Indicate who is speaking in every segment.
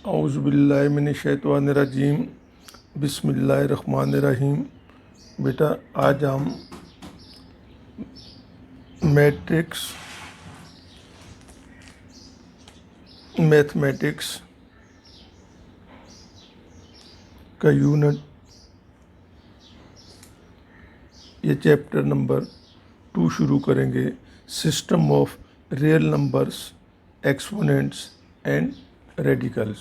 Speaker 1: औज़ुबिल्लाहि मिनश्शैतानिर्रजीम बिस्मिल्लाहिर्रहमानिर्रहीम। बेटा आज हम मैथमेटिक्स का यूनिट ये चैप्टर नंबर 2 शुरू करेंगे। System of real numbers, exponents and radicals.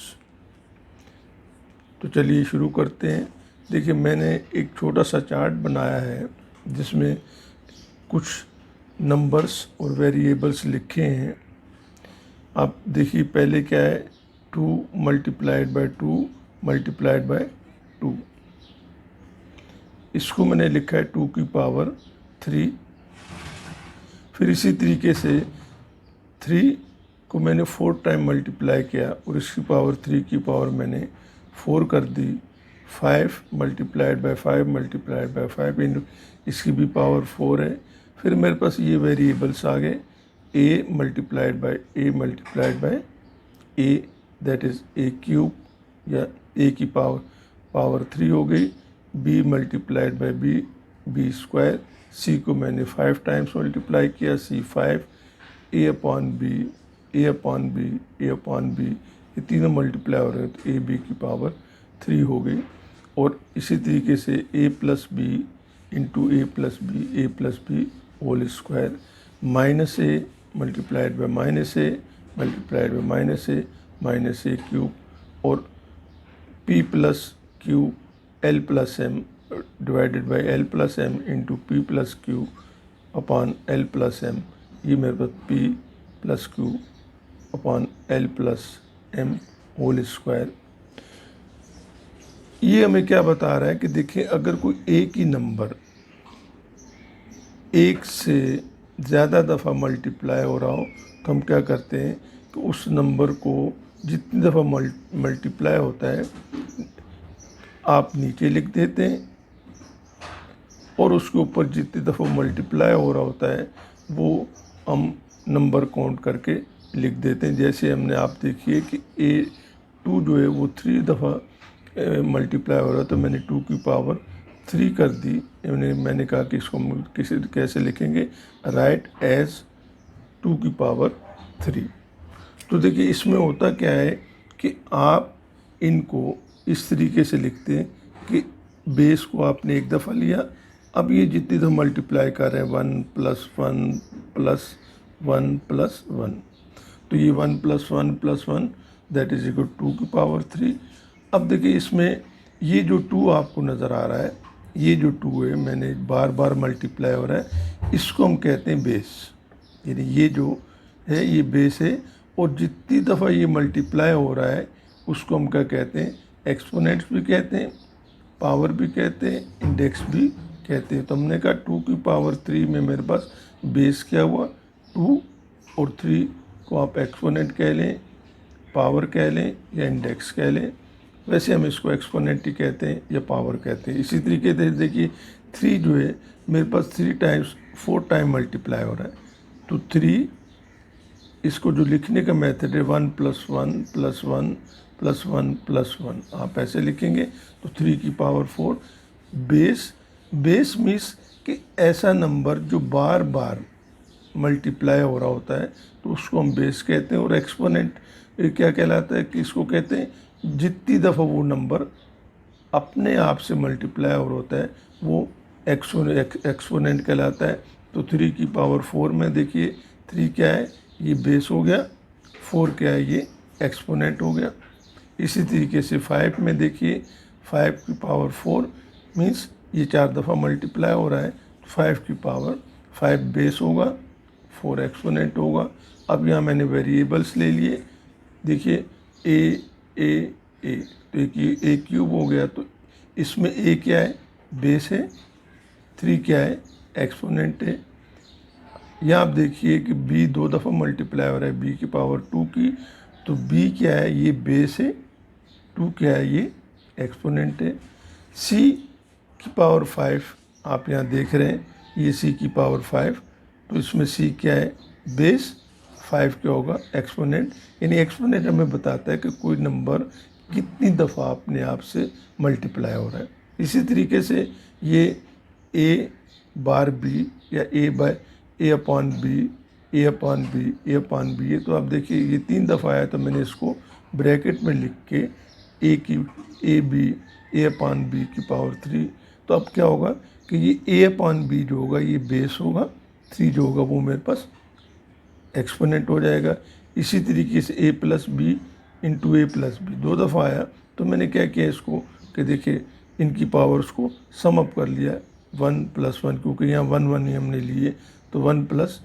Speaker 1: तो चलिए शुरू करते हैं। देखिए मैंने एक छोटा सा चार्ट बनाया है जिसमें कुछ नंबर्स और वेरिएबल्स लिखे हैं। आप देखिए पहले क्या है, 2 मल्टीप्लाइड बाय 2 मल्टीप्लाइड बाय 2। इसको मैंने लिखा है 2 की पावर 3। फिर इसी तरीके से 3 को मैंने 4 टाइम मल्टीप्लाई किया और इसकी पावर 3 की पावर मैंने 4 कर दी। 5 मल्टीप्लाइड बाय 5 मल्टीप्लाइड बाय 5 इन इसकी भी पावर 4 है। फिर मेरे पास ये वेरिएबल्स आ गए, a multiplied bye a that is a cube या a की पावर 3 हो गई। b multiplied by b square. c को मैंने 5 टाइम्स मल्टीप्लाई किया, c 5। a अपॉन b ये तीनों मल्टीप्लाई हो रहे हैं तो a b की पावर 3 हो गई। और इसी तरीके से a plus b into a plus b whole square. Minus a multiplied by minus a cube. और p plus q l plus m divided by l plus m into p plus q upon l plus m। ये मेरे पास p plus q upon l plus m whole square. ये हमें क्या बता रहा है कि देखिए अगर कोई एक ही नंबर एक से ज़्यादा दफ़ा मल्टीप्लाई हो रहा हो तो हम क्या करते हैं कि उस नंबर को जितनी दफ़ा मल्टीप्लाई होता है आप नीचे लिख देते हैं और उसके ऊपर जितनी दफ़ा मल्टीप्लाई हो रहा होता है वो हम नंबर काउंट करके लिख देते हैं। जैसे हमने आप देखिए कि a2 जो है वो 3 दफ़ा मल्टीप्लाई हो रहा है तो मैंने 2 की पावर 3 कर दी। मैंने कहा कि इसको कैसे लिखेंगे, राइट एज 2 की पावर 3। तो देखिए इसमें होता क्या है कि आप इनको इस तरीके से लिखते हैं कि बेस को आपने एक दफ़ा लिया, अब ये जितनी दफ़ा मल्टीप्लाई कर रहे हैं 1 प्लस 1 प्लस 1 प्लस 1, तो ये 1 plus 1 plus 1 that is equal 2 की पावर 3। अब देखिए इसमें ये जो 2 आपको नज़र आ रहा है, ये जो 2 है मैंने बार बार मल्टीप्लाई हो रहा है, इसको हम कहते हैं बेस। यानी ये जो है ये बेस है और जितनी दफ़ा ये मल्टीप्लाई हो रहा है उसको हम क्या कहते हैं, एक्सपोनेंट्स भी कहते हैं, पावर भी कहते हैं, इंडेक्स भी कहते हैं। तो हमने कहा 2 की पावर 3 में मेरे पास बेस क्या हुआ 2 और 3 को आप एक्सपोनेंट कह लें, पावर कह लें या इंडेक्स कह लें। वैसे हम इसको एक्सपोनेंट ही कहते हैं या पावर कहते हैं। इसी तरीके से देखिए 3 जो है मेरे पास 4 टाइम मल्टीप्लाई हो रहा है तो 3 इसको जो लिखने का मेथड है 1 प्लस 1 प्लस 1 प्लस 1 प्लस 1 आप ऐसे लिखेंगे तो 3 की पावर 4। बेस मीन्स कि ऐसा नंबर जो बार बार मल्टीप्लाई हो रहा होता है तो उसको हम बेस कहते हैं। और एक्सपोनेंट क्या कहलाता है कि इसको कहते हैं जितनी दफ़ा वो नंबर अपने आप से मल्टीप्लाई हो रहा होता है वो एक्सपोनेंट कहलाता है। तो 3 की पावर 4 में देखिए 3 क्या है, ये बेस हो गया, 4 क्या है, ये एक्सपोनेंट हो गया। इसी तरीके से 5 में देखिए 5 की पावर 4 मीन्स ये 4 दफ़ा मल्टीप्लाई हो रहा है, 5 की पावर 5 बेस होगा, 4 एक्सपोनेंट होगा। अब यहाँ मैंने वेरिएबल्स ले लिए, देखिए a तो a क्यूब हो गया, तो इसमें a क्या है, बेस है, 3 क्या है, एक्सपोनेंट है। यहाँ आप देखिए कि b 2 दफ़ा मल्टीप्लाई हो रहा है, b की पावर 2 की, तो b क्या है, ये बेस है, 2 क्या है, ये एक्सपोनेंट है। c की पावर 5 आप यहाँ देख रहे हैं, ये c की पावर 5, तो इसमें c क्या है, बेस, 5 क्या होगा एक्सपोनेंट, यानी एक्सपोनेंट हमें बताता है कि कोई नंबर कितनी दफ़ा अपने आप से मल्टीप्लाई हो रहा है। इसी तरीके से ये ए बार बी या ए upon B, a upon B, a upon B है, तो आप देखिए ये 3 दफ़ा आया, तो मैंने इसको ब्रैकेट में लिख के a b a upon b की पावर 3, तो अब क्या होगा कि ये ए अपॉन बी जो होगा ये बेस होगा, 3 जो होगा वो मेरे पास एक्सपोनेंट हो जाएगा। इसी तरीके से ए प्लस बी इंटू ए प्लस बी 2 दफ़ा आया, तो मैंने क्या किया इसको कि देखिए इनकी पावर्स को सम अप कर लिया 1 + 1, क्योंकि यहाँ 1 1 ही हमने लिए, तो 1 +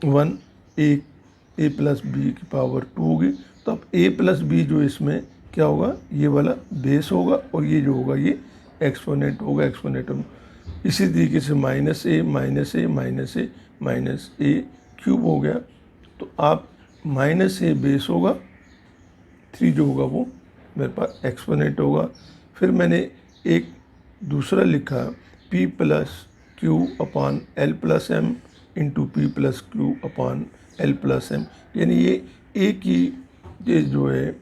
Speaker 1: 1 ए प्लस बी की पावर 2 होगी। तो अब ए प्लस बी जो इसमें क्या होगा, ये वाला बेस होगा और ये जो होगा ये एक्सपोनेंट होगा, एक्सपोनेंट। इसी तरीके से माइनस ए माइनस ए माइनस ए माइनस ए क्यूब हो गया, तो आप माइनस ए बेस होगा, 3 जो होगा वो मेरे पास एक्सपोनेंट होगा। फिर मैंने एक दूसरा लिखा p plus q upon l plus m into p plus q upon l plus m, यानी ये ए की ये जो है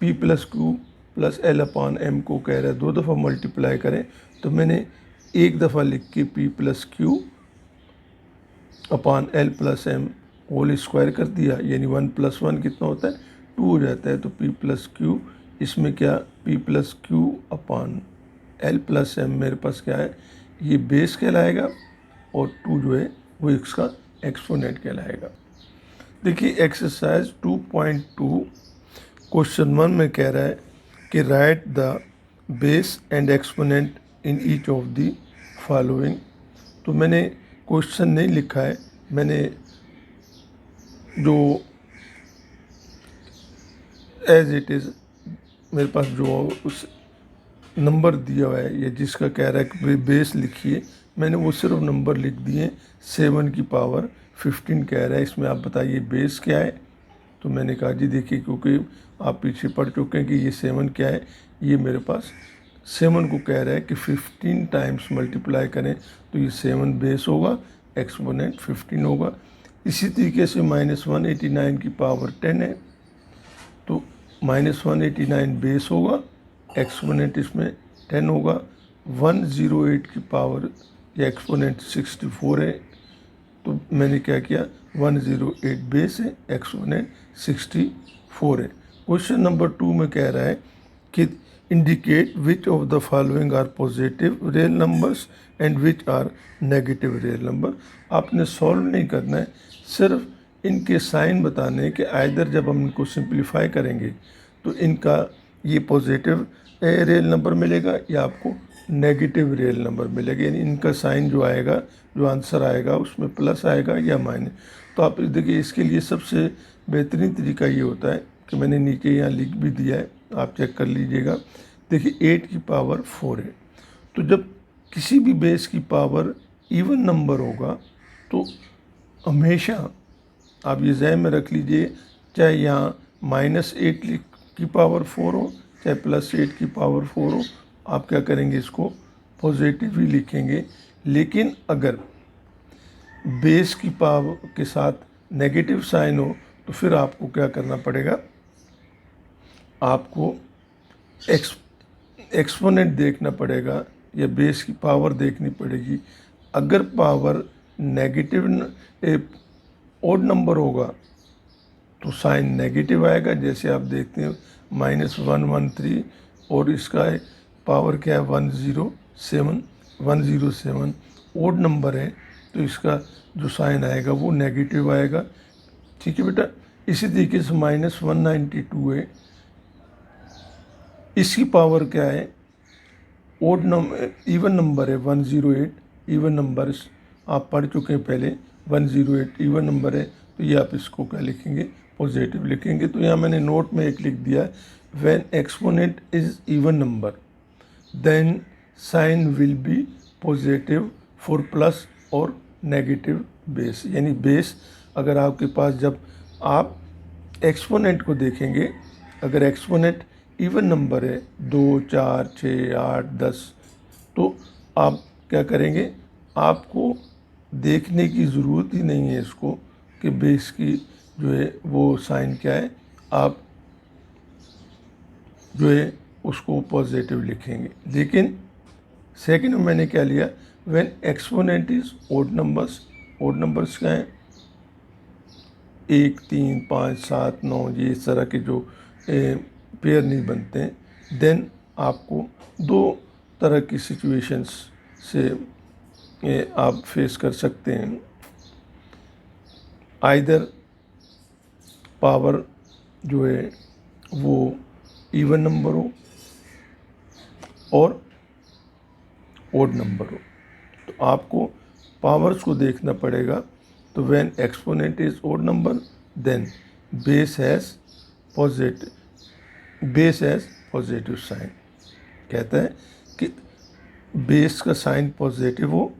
Speaker 1: p plus q plus l upon m को कह रहा है 2 दफ़ा मल्टीप्लाई करें, तो मैंने एक दफ़ा लिख के p plus q upon l plus m whole square कर दिया, यानी 1 + 1 कितना होता है 2 हो जाता है। तो p प्लस क्यू इसमें क्या p plus q upon l plus m मेरे पास क्या है, ये बेस कहलाएगा और 2 जो है वो इसका एक्सपोनेंट कहलाएगा। देखिए एक्सरसाइज 2.2 क्वेश्चन 1 में कह रहा है कि right the base and exponent in each of the following. तो मैंने क्वेश्चन नहीं लिखा है, मैंने जो एज इट इज़ मेरे पास जो उस नंबर दिया हुआ है या जिसका कह रहा है कि बेस लिखिए, मैंने वो सिर्फ नंबर लिख दिए। 7 की पावर 15 कह रहा है, इसमें आप बताइए बेस क्या है। तो मैंने कहा जी देखिए, क्योंकि आप पीछे पढ़ चुके हैं कि ये 7 क्या है, ये मेरे पास 7 को कह रहा है कि 15 टाइम्स मल्टीप्लाई करें, तो ये 7 बेस होगा, एक्सपोनेंट 15 होगा। इसी तरीके से -189 की पावर 10 है, तो -189 बेस होगा, एक्सपोनेंट इसमें 10 होगा। 108 की पावर या एक्सपोनेंट 64 है, तो मैंने क्या किया 108 बेस है, एक्सपोनेंट 64 है। क्वेश्चन नंबर 2 में कह रहा है कि indicate which of the following are positive real numbers and which are negative real number. आपने सॉल्व नहीं करना है, सिर्फ इनके साइन बताने हैं कि आइदर जब हम इनको सिंप्लीफाई करेंगे तो इनका ये पॉजिटिव रियल नंबर मिलेगा या आपको नेगेटिव रियल नंबर मिलेगा, यानी इनका साइन जो आएगा, जो आंसर आएगा उसमें प्लस आएगा या माइनस। तो आप देखिए इसके लिए सबसे बेहतरीन तरीका ये होता है कि मैंने नीचे यहाँ लिख भी दिया है, आप चेक कर लीजिएगा। देखिए 8 की पावर 4 है, तो जब किसी भी बेस की पावर इवन नंबर होगा तो हमेशा आप ये ज़हन में रख लीजिए, चाहे यहाँ -8 की पावर 4 हो चाहे +8 की पावर 4 हो, आप क्या करेंगे इसको पॉजिटिव ही लिखेंगे। लेकिन अगर बेस की पावर के साथ नेगेटिव साइन हो तो फिर आपको क्या करना पड़ेगा, आपको एक्सपोनेंट देखना पड़ेगा या बेस की पावर देखनी पड़ेगी। अगर पावर नेगेटिव ओड नंबर होगा तो साइन नेगेटिव आएगा, जैसे आप देखते हैं -113 और इसका पावर क्या है 107 ओड नंबर है, तो इसका जो साइन आएगा वो नेगेटिव आएगा। ठीक है बेटा। इसी तरीके से -192 है, इसकी पावर क्या है ओड नंबर, इवन नंबर है 108, इवन नंबर आप पढ़ चुके हैं पहले, 108 इवन नंबर है, तो ये आप इसको क्या लिखेंगे पॉजिटिव लिखेंगे। तो यहाँ मैंने नोट में एक लिख दिया, when exponent is even number then sign will be positive for plus और नेगेटिव बेस, यानी बेस अगर आपके पास, जब आप एक्सपोनेंट को देखेंगे, अगर एक्सपोनेंट इवन नंबर है 2 4 6 8 10, तो आप क्या करेंगे, आपको देखने की ज़रूरत ही नहीं है इसको कि बेस की जो है वो साइन क्या है, आप जो है उसको पॉजिटिव लिखेंगे। लेकिन सेकंड में मैंने क्या लिया, when exponent is odd numbers, odd numbers क्या हैं, 1, 3, 5, 7, 9, ये इस तरह के जो पेयर नहीं बनते हैं, देन आपको दो तरह की सिचुएशंस से आप फेस कर सकते हैं। आइदर पावर जो है वो इवन नंबर हो और ओड नंबर हो, तो आपको पावर्स को देखना पड़ेगा। तो when exponent is odd number then base has positive sign. कहता है कि बेस का साइन पॉजिटिव हो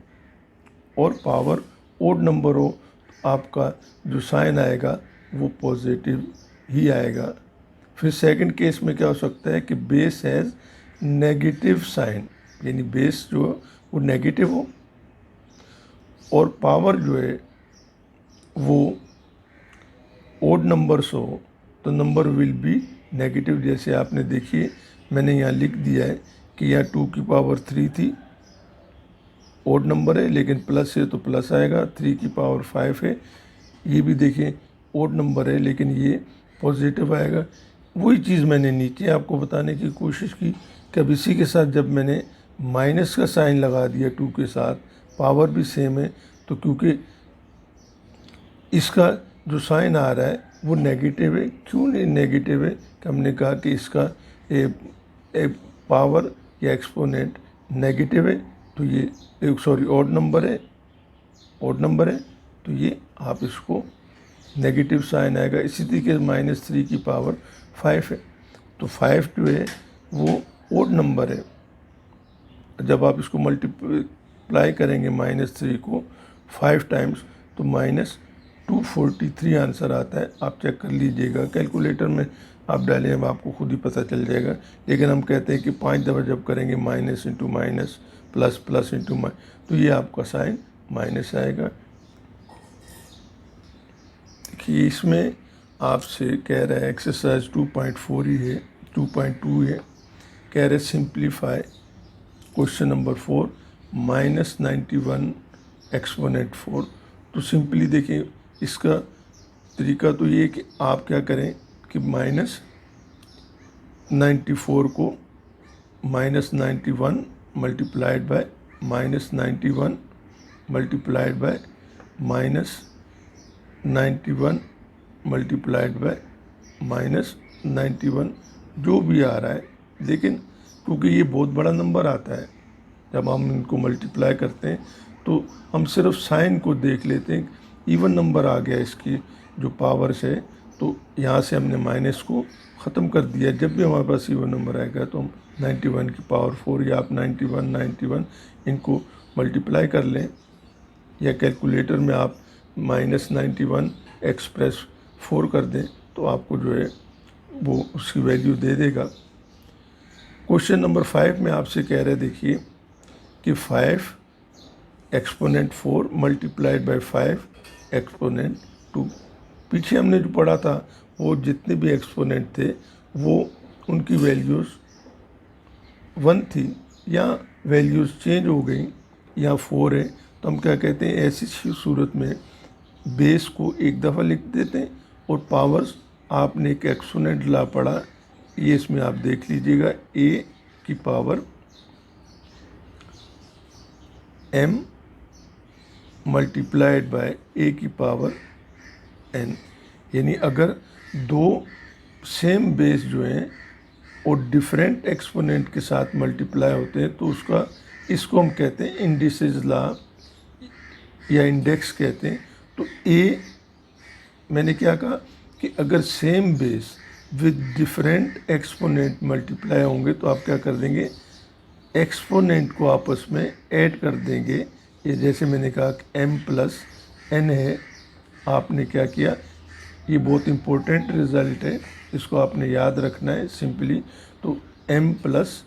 Speaker 1: और पावर ओड नंबर हो, आपका जो साइन आएगा वो पॉजिटिव ही आएगा। फिर सेकंड केस में क्या हो सकता है कि बेस हैज़ नेगेटिव साइन, यानी बेस जो वो नेगेटिव हो और पावर जो है वो ओड नंबर्स हो, तो नंबर विल बी नेगेटिव। जैसे आपने देखिए मैंने यहाँ लिख दिया है कि यहाँ 2 की पावर 3 थी, ओड नंबर है लेकिन प्लस है तो प्लस आएगा, 3 की पावर 5 है, ये भी देखिए ओड नंबर है लेकिन ये पॉजिटिव आएगा। वही चीज़ मैंने नीचे आपको बताने की कोशिश की कि अब इसी के साथ जब मैंने माइनस का साइन लगा दिया 2 के साथ, पावर भी सेम है, तो क्योंकि इसका जो साइन आ रहा है वो नेगेटिव है। क्यों नहीं नेगेटिव है, कि हमने कहा कि इसका पावर या एक्सपोनेंट नेगेटिव है, तो ये ओड नंबर है, ओड नंबर है, तो ये आप इसको नेगेटिव साइन आएगा। इसी तरीके से -3 की पावर 5 है, तो 5 जो है वो ओड नंबर है। जब आप इसको मल्टीप्लाई करेंगे -3 को 5 टाइम्स तो -243 आंसर आता है। आप चेक कर लीजिएगा, कैलकुलेटर में आप डालें, अब आपको खुद ही पता चल जाएगा। लेकिन हम कहते हैं कि 5 दफ़ा जब करेंगे minus into minus plus plus into minus, तो ये आपका साइन माइनस आएगा। देखिए इसमें आपसे कह रहा है एक्सरसाइज 2.4 ही है, 2.2 है, कह रहे सिंप्लीफाई क्वेश्चन नंबर 4 -91 एक्सपोनेंट 4। तो सिंपली देखिए इसका तरीका तो ये कि आप क्या करें कि -94 को -91 multiplied by -91 multiplied by -91 multiplied by -91, जो भी आ रहा है। लेकिन क्योंकि ये बहुत बड़ा नंबर आता है, जब हम इनको मल्टीप्लाई करते हैं तो हम सिर्फ साइन को देख लेते हैं। इवन नंबर आ गया इसकी जो पावर्स है, तो यहाँ से हमने माइनस को ख़त्म कर दिया। जब भी हमारे पास इवन नंबर आएगा तो हम 91 की पावर 4 या आप 91 इनको मल्टीप्लाई कर लें, या कैलकुलेटर में आप -91 एक्सप्रेस 4 कर दें तो आपको जो है वो उसकी वैल्यू दे देगा। क्वेश्चन नंबर 5 में आपसे कह रहे देखिए कि 5 एक्सपोनेंट 4 मल्टीप्लाइड बाय 5 एक्सपोनेंट 2। पीछे हमने जो पढ़ा था वो जितने भी एक्सपोनेंट थे वो उनकी वैल्यूज़ 1 थी, या वैल्यूज़ चेंज हो गई, या 4 है, तो हम क्या कहते हैं, ऐसी सूरत में बेस को एक दफ़ा लिख देते हैं और पावर्स आपने एक एक्सपोनेंट ला पढ़ा, ये इसमें आप देख लीजिएगा, a की power m multiplied by a की पावर n। यानी अगर दो सेम बेस जो हैं और डिफरेंट एक्सपोनेंट के साथ मल्टीप्लाई होते हैं तो उसका, इसको हम कहते हैं इंडिसेस लॉ या इंडेक्स कहते हैं। तो a, मैंने क्या कहा कि अगर same base with different exponent multiply होंगे तो आप क्या कर देंगे, एक्सपोनेंट को आपस में ऐड कर देंगे। ये जैसे मैंने कहा कि m प्लस n है, आपने क्या किया, ये बहुत इम्पोर्टेंट रिज़ल्ट है, इसको आपने याद रखना है सिंपली। तो m प्लस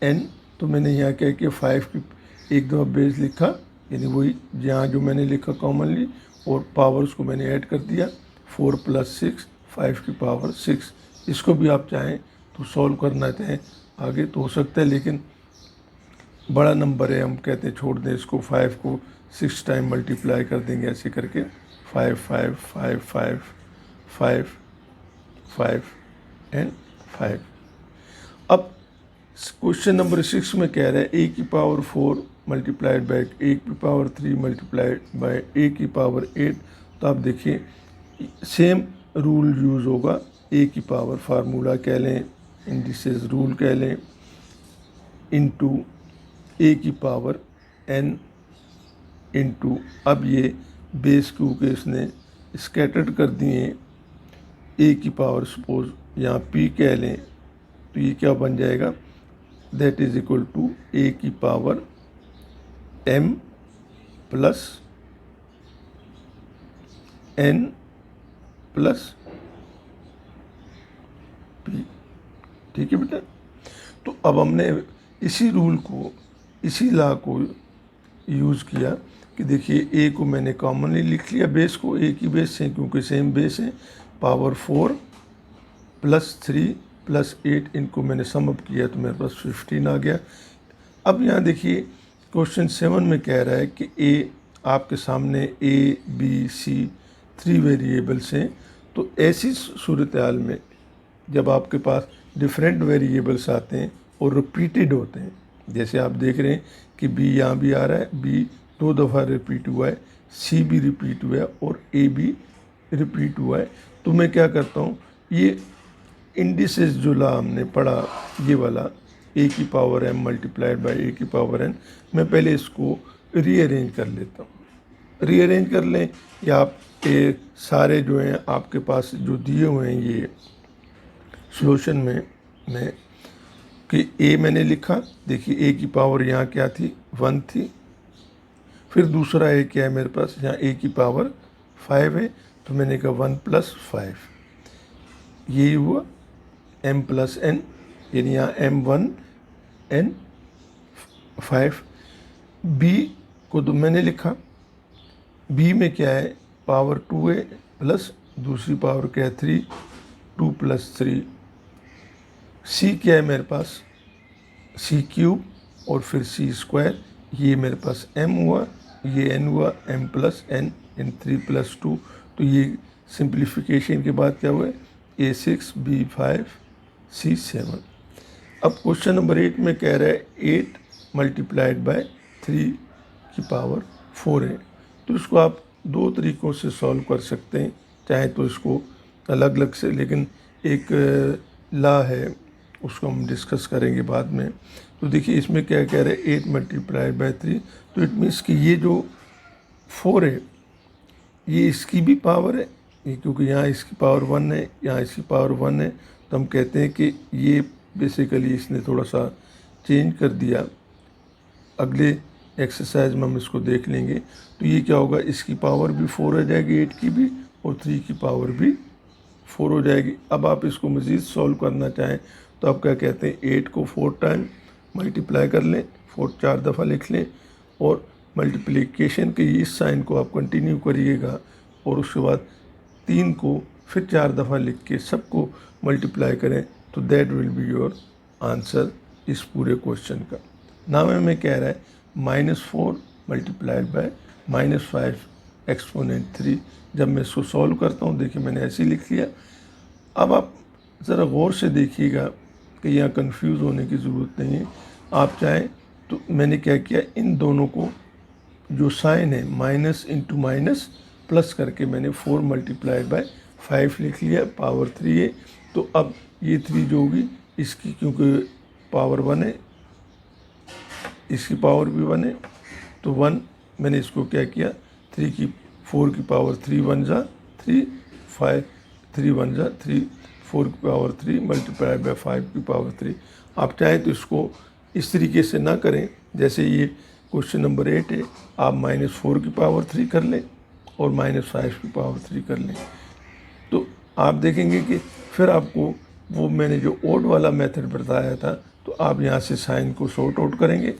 Speaker 1: n, तो मैंने यहाँ क्या किया, 5 की एक दफ़ा बेस लिखा, यानी वही जहाँ जो मैंने लिखा कॉमनली, और पावर्स को मैंने ऐड कर दिया, 4 + 6 5 की पावर 6। इसको भी आप चाहें तो सॉल्व करना चाहें आगे तो हो सकता है, लेकिन बड़ा नंबर है, हम कहते हैं छोड़ दें इसको। 5 को 6 टाइम मल्टीप्लाई कर देंगे ऐसे करके, 5 5 5 5 5 5 एंड 5। अब क्वेश्चन नंबर 6 में कह रहा है a की पावर 4 मल्टीप्लाइड बाई a की पावर 3 मल्टीप्लाइड बाई a की पावर 8। तो आप देखिए सेम रूल यूज़ होगा, a की पावर फार्मूला कह लें, इंडिसेस रूल कह लें, इनटू a की पावर n इंटू, अब ये बेस क्योंकि इसने स्कैटर्ड कर दिए a की पावर, सपोज यहाँ p कह लें, तो ये क्या बन जाएगा, that is equal to a की power m plus n plus p। ठीक है बेटा। तो अब हमने इसी रूल को, इसी लॉ को यूज़ किया कि देखिए a को मैंने कॉमनली लिख लिया, बेस को a की बेस से, क्योंकि सेम बेस है, पावर 4 + 3 + 8, इनको मैंने सम अप किया तो मेरे पास 15 आ गया। अब यहाँ देखिए क्वेश्चन 7 में कह रहा है कि a आपके सामने a b c 3 वेरिएबल्स हैं। तो ऐसी सूरत हाल में जब आपके पास डिफरेंट वेरिएबल्स आते हैं और रिपीटेड होते हैं, जैसे आप देख रहे हैं कि b यहाँ भी आ रहा है, b 2 दफ़ा रिपीट हुआ है, c भी रिपीट हुआ है और a भी रिपीट हुआ है, तो मैं क्या करता हूँ, ये इंडिसेस जो ला हमने पढ़ा, ये वाला a की power m multiplied by a की पावर n, मैं पहले इसको रीअरेंज कर लेता हूँ। रीअरेंज कर लें, या आप सारे जो हैं आपके पास जो दिए हुए हैं ये सॉल्यूशन में कि a मैंने लिखा, देखिए a की पावर यहाँ क्या थी, 1 थी। फिर दूसरा a क्या है मेरे पास, यहाँ a की पावर 5 है, तो मैंने कहा 1 + 5, यही हुआ m + n, यानी यहाँ m1 n 5। b को तो मैंने लिखा, b में क्या है, पावर 2 है प्लस दूसरी पावर क्या है 3, 2 + 3। c क्या है मेरे पास, c³ और फिर c², ये मेरे पास m हुआ, ये n हुआ, m + n इन 3 + 2। तो ये सिंप्लीफिकेशन के बाद क्या हुआ, a6 b5 c7। अब क्वेश्चन नंबर 8 में कह रहा है 8 मल्टीप्लाइड बाय 3 की पावर 4 है। तो इसको आप दो तरीक़ों से सॉल्व कर सकते हैं, चाहे तो इसको अलग अलग से, लेकिन एक लॉ है उसको हम डिस्कस करेंगे बाद में। तो देखिए इसमें क्या कह रहे हैं, 8 मल्टीप्लाइड बाय 3, तो इट मीन्स कि ये जो 4 है ये इसकी भी पावर है, ये क्योंकि यहाँ इसकी पावर 1 है, यहाँ इसकी पावर 1 है, तो हम कहते हैं कि ये बेसिकली इसने थोड़ा सा चेंज कर दिया। अगले एक्सरसाइज में हम इसको देख लेंगे। तो ये क्या होगा, इसकी पावर भी 4 हो जाएगी 8 की भी, और 3 की पावर भी 4 हो जाएगी। अब आप इसको मज़ीद सॉल्व करना चाहें तो आप क्या कहते हैं, 8 को 4 टाइम मल्टीप्लाई कर लें, 4 4 दफ़ा लिख लें, और मल्टीप्लिकेशन के इस साइन को आप कंटिन्यू करिएगा, और उसके बाद 3 को फिर 4 दफ़ा लिख के सबको मल्टीप्लाई करें, तो that will be your answer इस पूरे क्वेश्चन का। नाम में कह रहा है -4 मल्टीप्लाइड बाय -5 एक्सपोनेंट 3। जब मैं इसको सॉल्व करता हूँ, देखिए मैंने ऐसे ही लिख लिया। अब आप ज़रा गौर से देखिएगा कि यहाँ कंफ्यूज होने की ज़रूरत नहीं है। आप चाहें तो मैंने क्या किया, इन दोनों को जो साइन है माइनस इंटू माइनस प्लस करके मैंने 4 मल्टीप्लाइड बाय 5 लिख लिया, पावर 3 है। तो अब ये 3 जो होगी इसकी, क्योंकि पावर 1 है, इसकी पावर भी 1 है, तो 1 मैंने इसको क्या किया, 4 की पावर 3 1 जा 3, 5 3 1 जा 3, 4 की पावर 3 मल्टीप्लाइड बाय 5 की पावर 3। आप चाहें तो इसको इस तरीके से ना करें, जैसे ये क्वेश्चन नंबर 8 है, आप -4 की पावर 3 कर लें और -5 की पावर 3 कर लें। तो आप देखेंगे कि फिर आपको वो मैंने जो ओड वाला मेथड बताया था, तो आप यहाँ से साइन को सॉर्ट आउट करेंगे,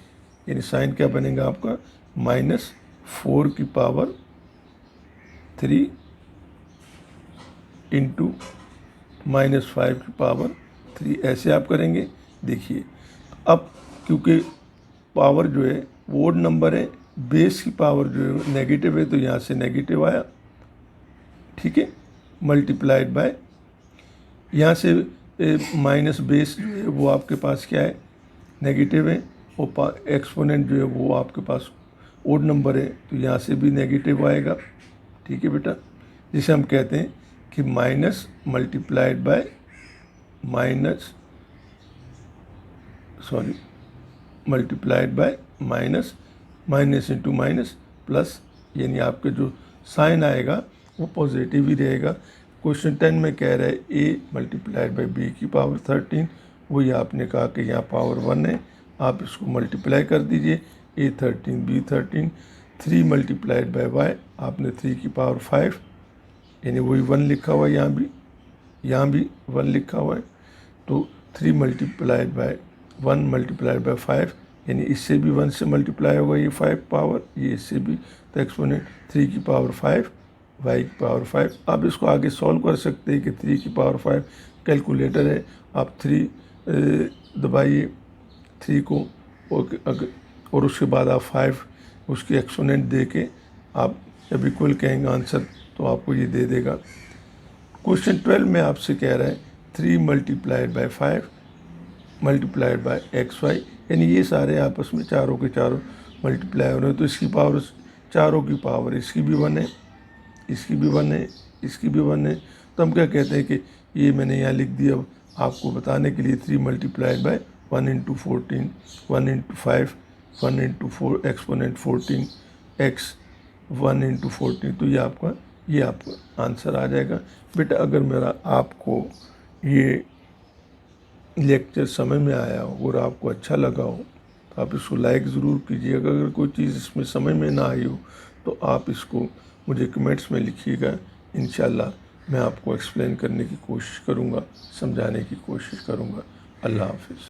Speaker 1: यानी साइन क्या बनेगा आपका, -4 की पावर 3 इंटू -5 की पावर 3, ऐसे आप करेंगे। देखिए अब क्योंकि पावर जो है वो ओड नंबर है, बेस की पावर जो है नेगेटिव है, तो यहाँ से नेगेटिव आया, ठीक है, मल्टीप्लाइड बाय यहाँ से माइनस बेस जो है वो आपके पास क्या है, नेगेटिव है, और एक्सपोनेंट जो है वो आपके पास ओड नंबर है, तो यहाँ से भी नेगेटिव आएगा, ठीक है बेटा। जिसे हम कहते हैं कि minus multiplied by multiplied by minus, minus into minus plus, यानी आपके जो साइन आएगा वो पॉजिटिव ही रहेगा। क्वेश्चन 10 में कह रहा है a मल्टीप्लाइड बाई बी की पावर 13, वही आपने कहा कि यहाँ पावर 1 है, आप इसको मल्टीप्लाई कर दीजिए, a 13 b 13, 3 multiplied by Y, आपने 3 की पावर 5, यानी वही 1 लिखा हुआ है, यहाँ भी 1 लिखा हुआ है, तो 3 मल्टीप्लाइड बाय 1 मल्टीप्लाइड बाय 5, यानी इससे भी 1 से मल्टीप्लाई होगा ये 5 पावर, ये इससे भी, तो एक्सपोनेंट 3 की पावर 5 y की पावर 5। आप इसको आगे सॉल्व कर सकते हैं कि 3 की पावर 5, कैलकुलेटर है, आप 3 दबाइए 3 को, और उसके बाद आप 5 उसकी एक्सपोनेंट दे के आप जब इक्वल कहेंगे आंसर तो आपको ये दे देगा। क्वेश्चन 12 में आपसे कह रहा है 3 multiplied by 5 multiplied by x y, यानी ये सारे आपस में चारों के चारों मल्टीप्लाई हो रहे हैं, तो इसकी पावर, चारों की पावर, इसकी भी 1 है, इसकी भी 1 है, इसकी भी 1 है, तो हम क्या कहते हैं कि ये मैंने यहाँ लिख दिया आपको बताने के लिए, 3 multiplied bye 1 into 14, 1 into 5, 1 into 4 exponent 14 x 1 into 14, तो ये आपका आंसर आ जाएगा। बेटा अगर मेरा आपको ये लेक्चर समझ में आया हो और आपको अच्छा लगा हो तो आप इसको लाइक ज़रूर कीजिएगा। अगर कोई चीज़ इसमें समझ में ना आई हो तो आप इसको मुझे कमेंट्स में लिखिएगा, इंशाल्लाह मैं आपको एक्सप्लेन करने की कोशिश करूँगा, समझाने की कोशिश करूँगा। अल्लाह हाफिज़।